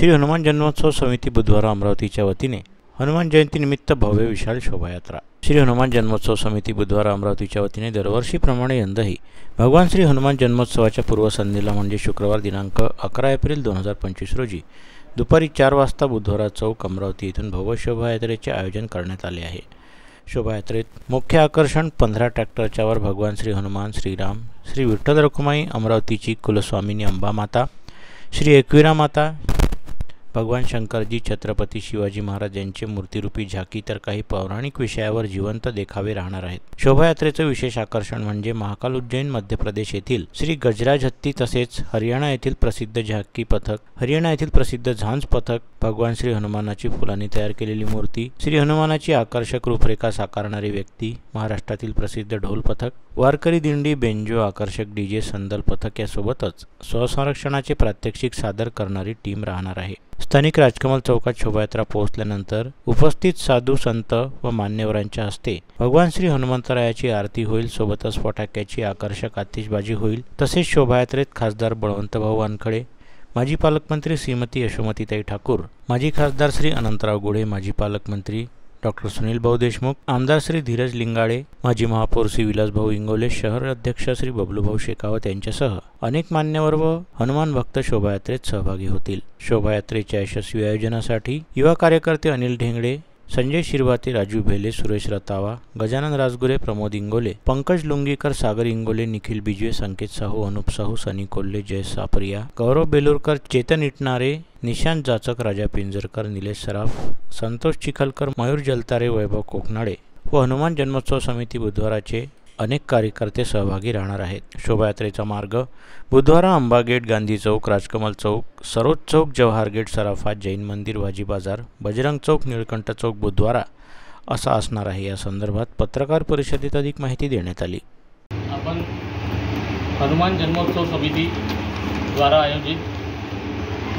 श्री हनुमान जन्मोत्सव समिती बुधवार अमरावतीच्या वतीने हनुमान जयंतीनिमित्त भव्य विशाल शोभायात्रा। श्री हनुमान जन्मोत्सव समिती बुधवार अमरावतीच्या वतीने दरवर्षीप्रमाणे यंदाही भगवान श्री हनुमान जन्मोत्सवाच्या पूर्वसंध्येला म्हणजे शुक्रवार दिनांक 11 एप्रिल 2025 रोजी दुपारी 4 वाजता बुधवारा चौक अमरावती येथून भव्य शोभायात्रेचे आयोजन करण्यात आले आहे। शोभायात्रेत मुख्य आकर्षण 15 ट्रॅक्टरच्यावर भगवान श्री हनुमान, श्रीराम, श्री विठ्ठल रखुमाई, अमरावतीची कुलस्वामिनी अंबा माता, श्री एकविरा माता, भगवान शंकरजी, छत्रपती शिवाजी महाराज यांचे मूर्तिरूपी झाकी तर काही पौराणिक विषयावर जिवंत देखावे राहणार आहेत। शोभायात्रेचे विशेष आकर्षण म्हणजे महाकाल उज्जैन मध्य प्रदेश येथील श्री गजराज हत्ती तसेच हरियाणा येथील प्रसिद्ध झाकी पथक, हरियाणा येथील प्रसिद्ध झांज पथक, भगवान श्री हनुमानाची फुलांनी तयार केलेली मूर्ती, श्री हनुमानाची आकर्षक रूपरेखा साकारणारी व्यक्ती, महाराष्ट्रातील प्रसिद्ध ढोल पथक, वारकरी दिंडी, बेंजो, आकर्षक डीजे, संदल पथक यासोबतच स्वसंरक्षणाचे प्रात्यक्षिक सादर करणारी टीम राहणार आहे। स्थानिक राजकमल चौकात शोभायात्रा पोहोचल्यानंतर उपस्थित साधू संत व मान्यवरांच्या हस्ते भगवान श्री हनुमंतरायाची आरती होईल, सोबतच फटाक्याची आकर्षक आतिषबाजी होईल। तसेच शोभायात्रेत खासदार बळवंतभाऊ वानखडे, माजी पालकमंत्री श्रीमती यशोमतीताई ठाकूर, माजी खासदार श्री अनंतराव गुढे, माजी पालकमंत्री डॉक्टर सुनील भाऊ देशमुख, आमदार श्री धीरज लिंगाळे, माजी महापौर श्री विलासभाऊ इंगोले, शहर अध्यक्ष श्री बबलूभाऊ शेखावत यांच्यासह अनेक मान्यवर व हनुमान भक्त शोभायात्रेत सहभागी होतील। शोभायात्रेच्या यशस्वी आयोजनासाठी युवा कार्यकर्ते अनिल ढेंगडे, संजय शिरभाते, राजू भेले, सुरेश रतावा, गजानन राजगुरे, प्रमोद इंगोले, पंकज लुंगीकर, सागर इंगोले, निखिल बिजवे, संकेत साहू, अनुप साहू, सनी कोल्हे, जय सापरिया, गौरव बेलुरकर, चेतन इटनारे, निशांत जाचक, राजा पिंजरकर, निलेश सराफ, संतोष चिखलकर, मयूर जलतारे, वैभव कोकनाडे व हनुमान जन्मोत्सव समिती बुधवाराचे अनेक कार्यकर्ते सहभागी राहणार आहेत। शोभायात्रेचा मार्ग बुधवारा अंबा गेट, गांधी चौक, राजकमल चौक, सरोज चौक, जवाहर गेट, सराफात, जैन मंदिर, भाजी बाजार, बजरंग चौक, निळकंठ चौक बुधवारा असा असणार आहे। या संदर्भात पत्रकार परिषदेत अधिक माहिती देण्यात आली। आपण हनुमान जन्मोत्सव समिती द्वारा आयोजित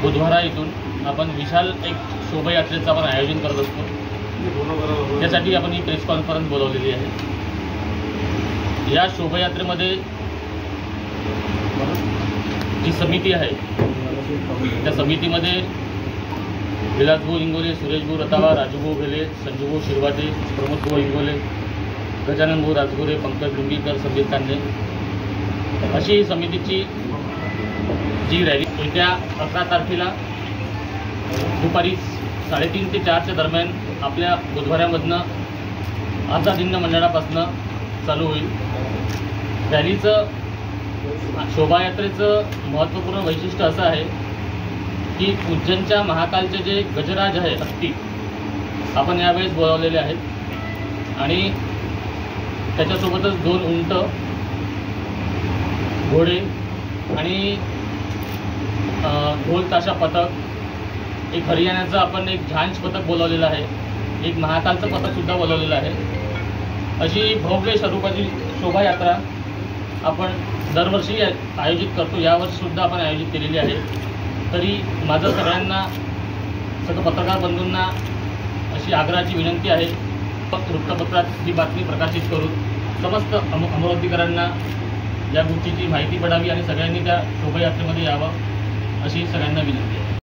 बुधवारा इथून आपण विशाल एक शोभायात्रेचं आपण आयोजन करत असतो। त्यासाठी आपण ही प्रेस कॉन्फरन्स बोलवलेली आहे। या शोभायात्रेमध्ये जी समिती आहे त्या समितीमध्ये विलासभाऊ इंगोले, सुरेशभाऊ रतावा, राजूभाऊ भेले, संजूभाऊ शिरभाते, प्रमोदभाऊ इंगोले, गजाननभाऊ राजगुरे, पंकज लुंगीकर, संदीप कांदे अशी समितीची जी रॅली येत्या 11 तारखेला दुपारी 3:30 ते 4च्या दरम्यान आपल्या बुधवाऱ्यामधनं आझाद मंडळापासून चालू होईल। रॅलीचं शोभायात्रेचं महत्त्वपूर्ण वैशिष्ट्य असं आहे की उज्जैनच्या महाकालचे जे गजराज आहे हत्ती आपण यावेळेस बोलावलेले आहेत आणि त्याच्यासोबतच 2 उंट, घोडे आणि ढोल ताशा पथक, एक हरियाणाचं आपण एक झांज पथक बोलावलेलं आहे, एक महाकालचं पथकसुद्धा बोलावलेलं आहे। अशी भव्य स्वरूपाची शोभायात्रा आपण दरवर्षी आयोजित करतो। यावर्षीसुद्धा आपण आयोजित केलेली आहे। तरी माझं सगळ्यांना, सगळं पत्रकार बंधूंना अशी आग्रहाची विनंती आहे, वृत्तपत्रात ही बातमी प्रकाशित करून समस्त अमरावतीकरांना या गोष्टीची माहिती पडावी आणि सगळ्यांनी त्या शोभायात्रेमध्ये यावं अशी सगळ्यांना विनंती आहे।